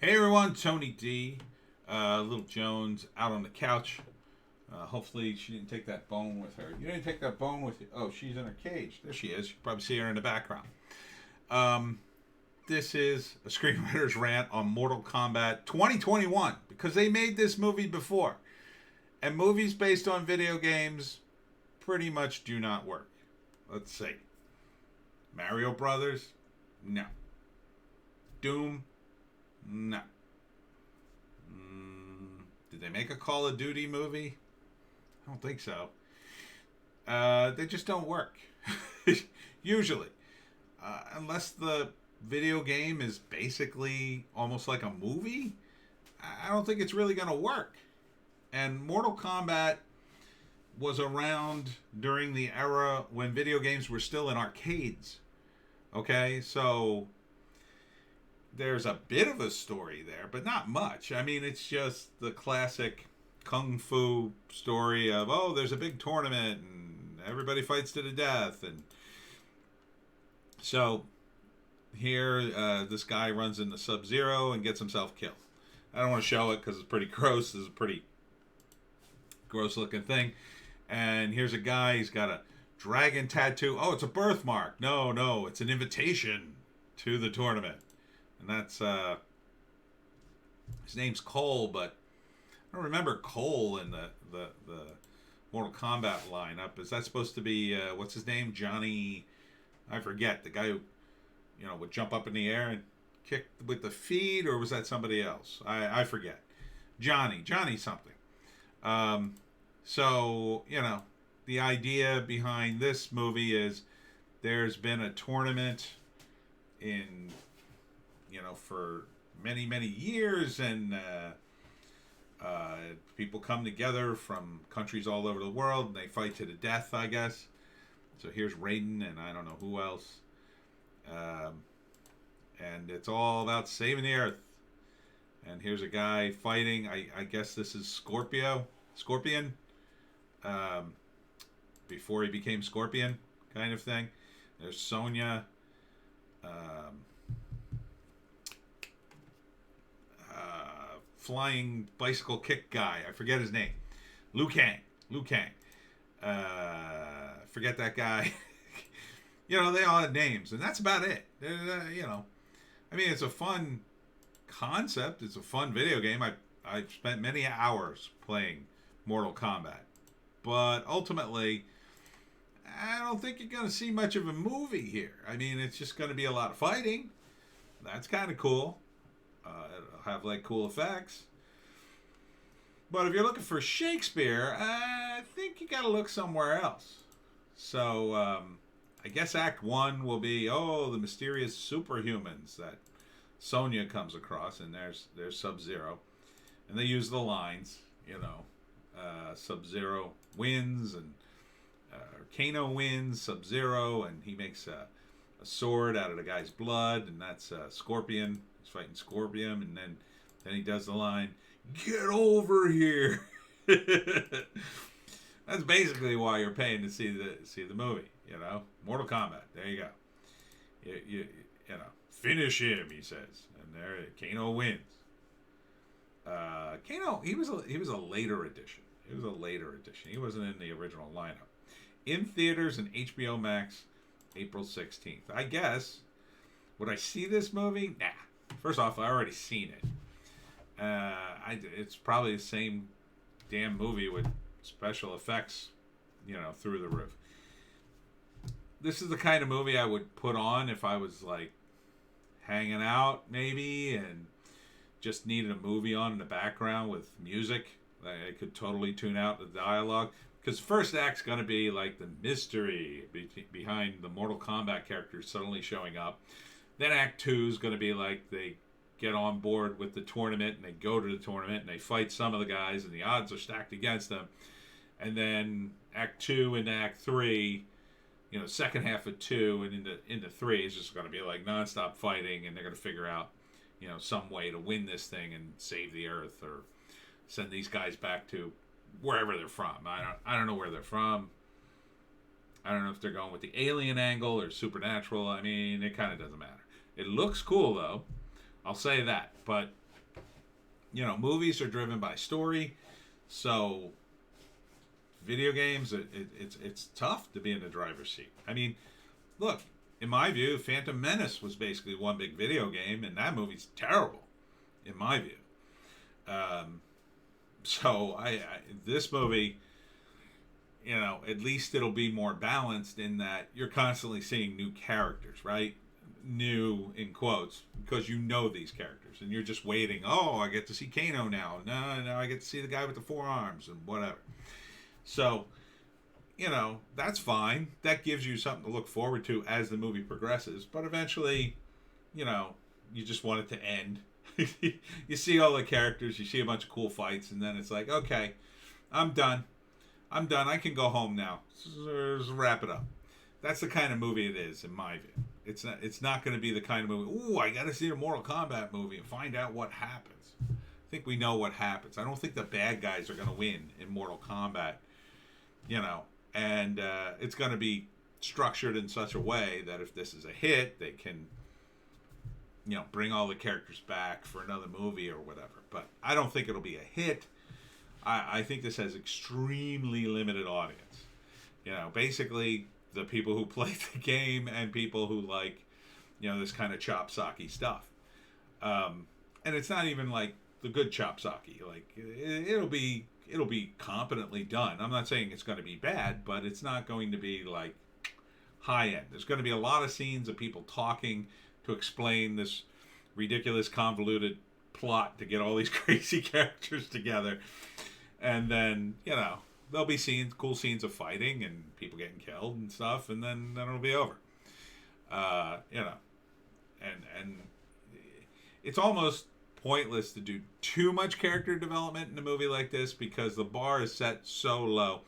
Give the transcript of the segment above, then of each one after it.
Hey everyone, Tony D. Little Jones out on the couch. Hopefully she didn't take that bone with her. You didn't take that bone with you. Oh, she's in her cage. There she is. You can probably see her in the background. Um, this is a Screenwriter's rant on Mortal Kombat 2021 because they made this movie before. And movies based on video games pretty much do not work. Let's see. Mario Brothers? No. Doom? No. Did they make a Call of Duty movie? I don't think so. They just don't work. Usually. Unless the video game is basically almost like a movie, I don't think it's really going to work. And Mortal Kombat was around during the era when video games were still in arcades. Okay, so there's a bit of a story there, but not much. I mean, it's just the classic kung fu story of, oh, there's a big tournament and everybody fights to the death. And so here, this guy runs into Sub-Zero and gets himself killed. I don't want to show it because it's pretty gross. This is a pretty gross looking thing. And here's a guy, he's got a dragon tattoo. Oh, it's a birthmark. No, it's an invitation to the tournament. And that's, his name's Cole, but I don't remember Cole in the Mortal Kombat lineup. Is that supposed to be, what's his name? Johnny, I forget. The guy who, would jump up in the air and kick with the feet, or was that somebody else? I forget. Johnny something. So, the idea behind this movie is there's been a tournament in, for many, many years, and people come together from countries all over the world, and they fight to the death, I guess. So here's Raiden, and I don't know who else. And it's all about saving the Earth. And here's a guy fighting. I guess this is Scorpion. Before he became Scorpion, kind of thing. There's Sonya. Flying bicycle kick guy. I forget his name. Liu Kang. Forget that guy. They all had names, and that's about it. I mean, it's a fun concept. It's a fun video game. I've spent many hours playing Mortal Kombat. But ultimately, I don't think you're going to see much of a movie here. I mean, it's just going to be a lot of fighting. That's kind of cool. It'll have, cool effects. But if you're looking for Shakespeare, I think you got to look somewhere else. So, I guess Act 1 will be, the mysterious superhumans that Sonya comes across, and there's Sub-Zero. And they use the lines, Sub-Zero wins, and Kano wins, Sub-Zero, and he makes a sword out of the guy's blood, and that's Scorpion. He's fighting Scorpion, and then he does the line, "Get over here." That's basically why you're paying to see the movie. Mortal Kombat. There you go. You finish him, he says, and there Kano wins. Kano, he was a later edition. He wasn't in the original lineup. In theaters and HBO Max, April 16th. I guess, would I see this movie? Nah. First off, I already seen it. It's probably the same damn movie with special effects, through the roof. This is the kind of movie I would put on if I was, hanging out, maybe, and just needed a movie on in the background with music. I could totally tune out the dialogue. Because the first act's going to be the mystery behind the Mortal Kombat characters suddenly showing up. Then Act 2 is going to be they get on board with the tournament, and they go to the tournament, and they fight some of the guys, and the odds are stacked against them. And then Act 2 into Act 3, second half of 2 and into 3 is just going to be nonstop fighting, and they're going to figure out, some way to win this thing and save the Earth, or send these guys back to wherever they're from. I don't know where they're from. I don't know if they're going with the alien angle or supernatural. I mean, it kind of doesn't matter. It looks cool, though. I'll say that. But Movies are driven by story, so video games, it's tough to be in the driver's seat. I mean, look, in my view, Phantom Menace was basically one big video game, and that movie's terrible, in my view. So this movie, at least it'll be more balanced in that you're constantly seeing new characters, right? New in quotes, because these characters, and you're just waiting. Oh, I get to see Kano now. No, I get to see the guy with the four arms and whatever. So, that's fine. That gives you something to look forward to as the movie progresses. But eventually, you just want it to end. You see all the characters, you see a bunch of cool fights, and then it's like, okay, I'm done. I can go home now. Let's wrap it up. That's the kind of movie it is, in my view. It's not going to be the kind of movie, ooh, I got to see a Mortal Kombat movie and find out what happens. I think we know what happens. I don't think the bad guys are going to win in Mortal Kombat, and it's going to be structured in such a way that if this is a hit, they can, bring all the characters back for another movie or whatever. But I don't think it'll be a hit. I think this has extremely limited audience. Basically the people who play the game and people who like, this kind of chop-socky stuff. And it's not even like the good chop-socky. Like, it'll be competently done. I'm not saying it's going to be bad, but it's not going to be like high-end. There's going to be a lot of scenes of people talking to explain this ridiculous, convoluted plot to get all these crazy characters together. And then, there'll be cool scenes of fighting and people getting killed and stuff, and then it'll be over. And it's almost pointless to do too much character development in a movie like this because the bar is set so low,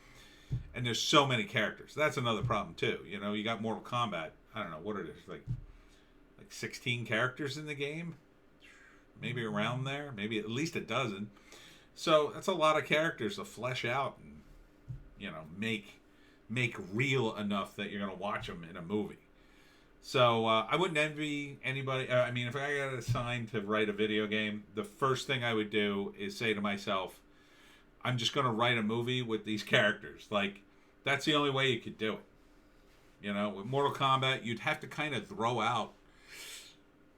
and there's so many characters. That's another problem too. You got Mortal Kombat. I don't know what it is, like 16 characters in the game, maybe around there, maybe at least a dozen. So that's a lot of characters to flesh out and make real enough that you're going to watch them in a movie. So I wouldn't envy anybody. If I got assigned to write a video game, the first thing I would do is say to myself, I'm just going to write a movie with these characters. Like, that's the only way you could do it. With Mortal Kombat, you'd have to kind of throw out,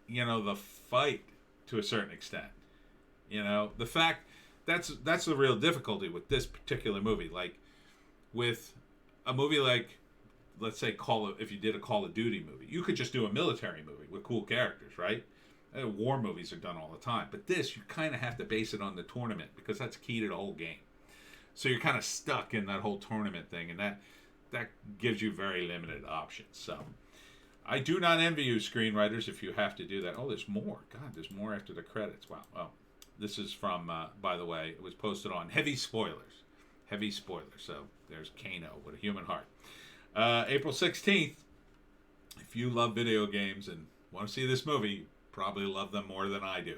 the fight to a certain extent. The fact that's the real difficulty with this particular movie. Like, with a movie like, let's say, if you did a Call of Duty movie, you could just do a military movie with cool characters, right? War movies are done all the time. But this, you kind of have to base it on the tournament because that's key to the whole game. So you're kind of stuck in that whole tournament thing, and that gives you very limited options. So I do not envy you, screenwriters, if you have to do that. Oh, there's more. God, there's more after the credits. Wow. Oh, this is from, by the way, it was posted on Heavy Spoilers. Heavy Spoilers. So there's Kano with a human heart. April 16th. If you love video games and want to see this movie, you probably love them more than I do.